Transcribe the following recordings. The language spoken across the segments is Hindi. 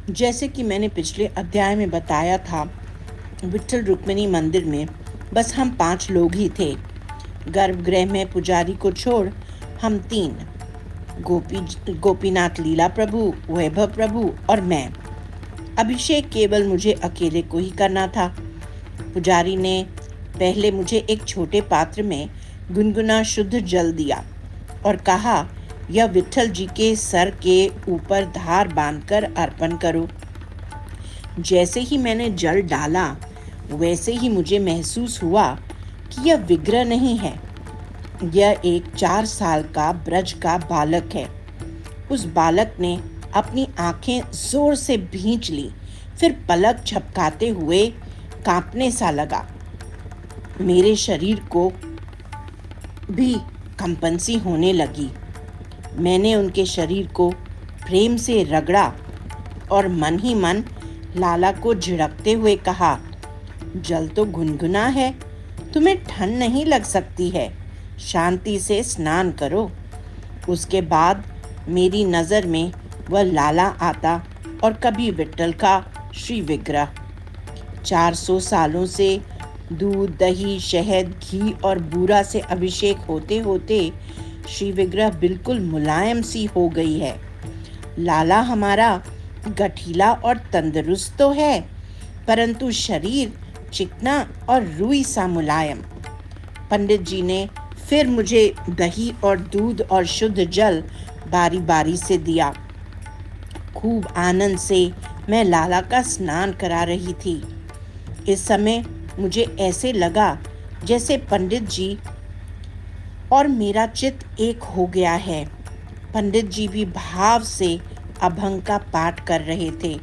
जैसे कि मैंने पिछले अध्याय में बताया था, विट्ठल रुक्मिणी मंदिर में बस हम 5 लोग ही थे। गर्भगृह में पुजारी को छोड़ हम 3, गोपीनाथ लीला प्रभु, वैभव प्रभु और मैं। अभिषेक केवल मुझे अकेले को ही करना था। पुजारी ने पहले मुझे एक छोटे पात्र में गुनगुना शुद्ध जल दिया और कहा, यह विट्ठल जी के सर के ऊपर धार बांधकर अर्पण करो। जैसे ही मैंने जल डाला, वैसे ही मुझे महसूस हुआ कि यह विग्रह नहीं है, यह एक 4 साल का ब्रज का बालक है। उस बालक ने अपनी आंखें जोर से भींच ली, फिर पलक झपकाते हुए कांपने सा लगा। मेरे शरीर को भी कंपन-सी होने लगी। मैंने उनके शरीर को प्रेम से रगड़ा और मन ही मन लाला को झिड़कते हुए कहा, जल तो गुनगुना है, तुम्हें ठंड नहीं लग सकती है, शांति से स्नान करो। उसके बाद मेरी नज़र में वह लाला आता और कभी विट्ठल का श्री विग्रह। 400 सालों से दूध, दही, शहद, घी और बूरा से अभिषेक होते होते श्री विग्रह बिल्कुल मुलायम सी हो गई है। लाला हमारा गठीला और तंदुरुस्त तो है, परंतु शरीर चिकना और रुई सा मुलायम। पंडित जी ने फिर मुझे दही और दूध और शुद्ध जल बारी बारी से दिया। खूब आनंद से मैं लाला का स्नान करा रही थी। इस समय मुझे ऐसे लगा जैसे पंडित जी और मेरा चित्त एक हो गया है। पंडित जी भी भाव से अभंग का पाठ कर रहे थे।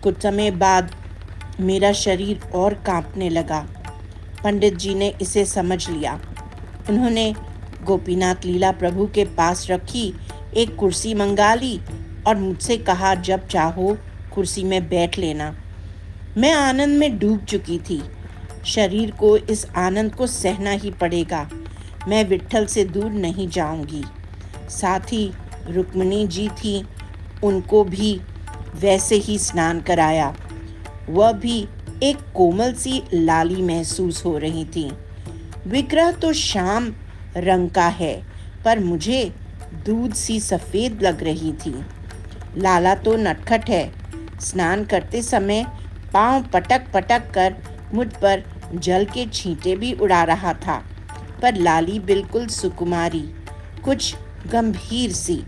कुछ समय बाद मेरा शरीर और कांपने लगा। पंडित जी ने इसे समझ लिया। उन्होंने गोपीनाथ लीला प्रभु के पास रखी एक कुर्सी मंगा ली और मुझसे कहा, जब चाहो कुर्सी में बैठ लेना। मैं आनंद में डूब चुकी थी। शरीर को इस आनंद को सहना ही पड़ेगा। मैं विट्ठल से दूर नहीं जाऊंगी। साथ ही रुक्मिणी जी थी, उनको भी वैसे ही स्नान कराया। वह भी एक कोमल सी लाली महसूस हो रही थी। विग्रह तो श्याम रंग का है, पर मुझे दूध सी सफ़ेद लग रही थी। लाला तो नटखट है। स्नान करते समय पांव पटक पटक कर मुझ पर जल के छींटे भी उड़ा रहा था, पर लाली बिल्कुल सुकुमारी, कुछ गंभीर सी।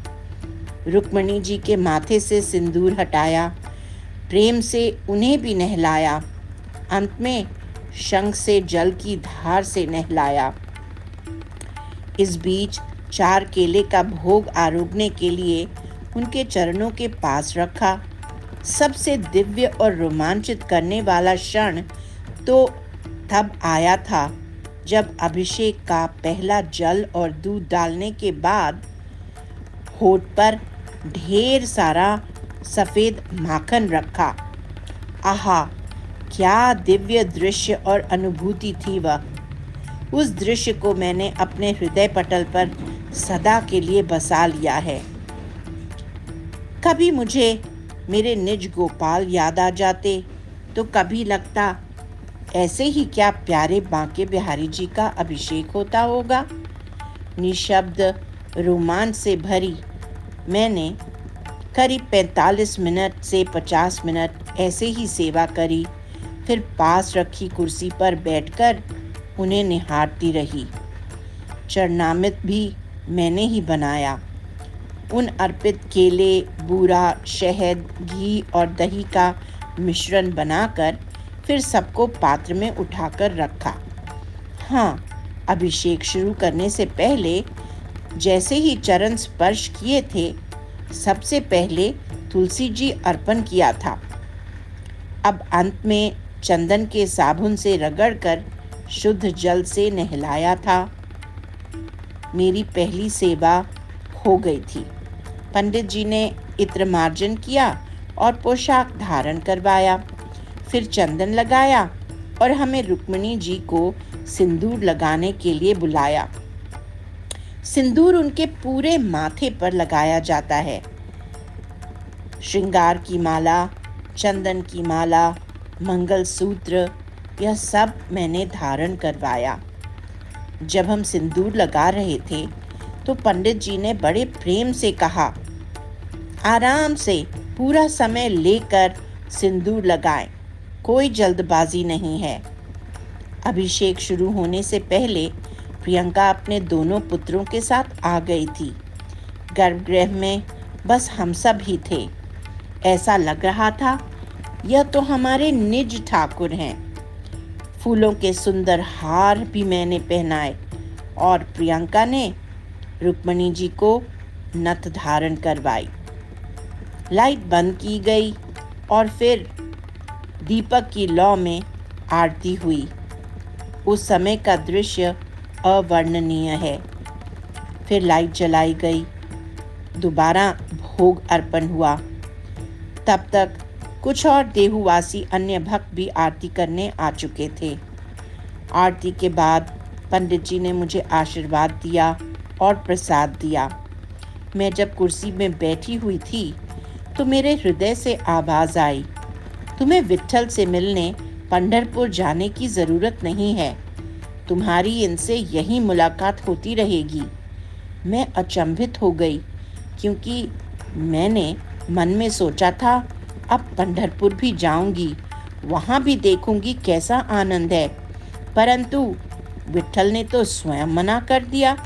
रुक्मिणी जी के माथे से सिंदूर हटाया, प्रेम से उन्हें भी नहलाया, अंत में शंख से जल की धार से नहलाया। इस बीच 4 केले का भोग आरोगने के लिए उनके चरणों के पास रखा। सबसे दिव्य और रोमांचित करने वाला क्षण तो तब आया था जब अभिषेक का पहला जल और दूध डालने के बाद होठ पर ढेर सारा सफ़ेद माखन रखा। आहा, क्या दिव्य दृश्य और अनुभूति थी वह। उस दृश्य को मैंने अपने हृदय पटल पर सदा के लिए बसा लिया है। कभी मुझे मेरे निज गोपाल याद आ जाते, तो कभी लगता ऐसे ही क्या प्यारे बांके बिहारी जी का अभिषेक होता होगा। निशब्द रोमांच से भरी मैंने करीब 45 मिनट से 50 मिनट ऐसे ही सेवा करी। फिर पास रखी कुर्सी पर बैठकर उन्हें निहारती रही। चरणामृत भी मैंने ही बनाया। उन अर्पित केले, बूरा, शहद, घी और दही का मिश्रण बनाकर फिर सबको पात्र में उठाकर रखा। हाँ, अभिषेक शुरू करने से पहले जैसे ही चरण स्पर्श किए थे, सबसे पहले तुलसी जी अर्पण किया था। अब अंत में चंदन के साबुन से रगड़कर शुद्ध जल से नहलाया था। मेरी पहली सेवा हो गई थी। पंडित जी ने इत्र मार्जन किया और पोशाक धारण करवाया, फिर चंदन लगाया और हमें रुक्मिणी जी को सिंदूर लगाने के लिए बुलाया। सिंदूर उनके पूरे माथे पर लगाया जाता है। श्रृंगार की माला, चंदन की माला, मंगलसूत्र, यह सब मैंने धारण करवाया। जब हम सिंदूर लगा रहे थे तो पंडित जी ने बड़े प्रेम से कहा, आराम से पूरा समय लेकर सिंदूर लगाएं, कोई जल्दबाजी नहीं है। अभिषेक शुरू होने से पहले प्रियंका अपने दोनों पुत्रों के साथ आ गई थी। गर्भगृह में बस हम सब ही थे। ऐसा लग रहा था यह तो हमारे निज ठाकुर हैं। फूलों के सुंदर हार भी मैंने पहनाए और प्रियंका ने रुक्मणी जी को नथ धारण करवाई। लाइट बंद की गई और फिर दीपक की लौ में आरती हुई। उस समय का दृश्य अवर्णनीय है। फिर लाइट जलाई गई, दोबारा भोग अर्पण हुआ। तब तक कुछ और देहवासी अन्य भक्त भी आरती करने आ चुके थे। आरती के बाद पंडित जी ने मुझे आशीर्वाद दिया और प्रसाद दिया। मैं जब कुर्सी में बैठी हुई थी तो मेरे हृदय से आवाज़ आई, तुम्हें विट्ठल से मिलने पंढरपुर जाने की ज़रूरत नहीं है, तुम्हारी इनसे यही मुलाकात होती रहेगी। मैं अचंभित हो गई क्योंकि मैंने मन में सोचा था अब पंढरपुर भी जाऊंगी, वहाँ भी देखूंगी कैसा आनंद है, परंतु विट्ठल ने तो स्वयं मना कर दिया।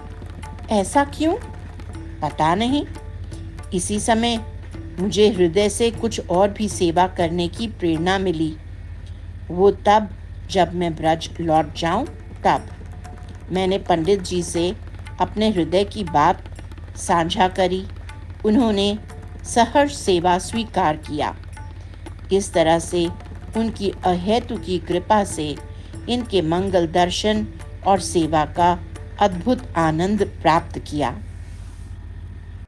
ऐसा क्यों? पता नहीं। इसी समय मुझे हृदय से कुछ और भी सेवा करने की प्रेरणा मिली। वो तब जब मैं ब्रज लौट जाऊं तब मैंने पंडित जी से अपने हृदय की बात साझा करी। उन्होंने सहर्ष सेवा स्वीकार किया। इस तरह से उनकी अहेतु की कृपा से इनके मंगल दर्शन और सेवा का अद्भुत आनंद प्राप्त किया।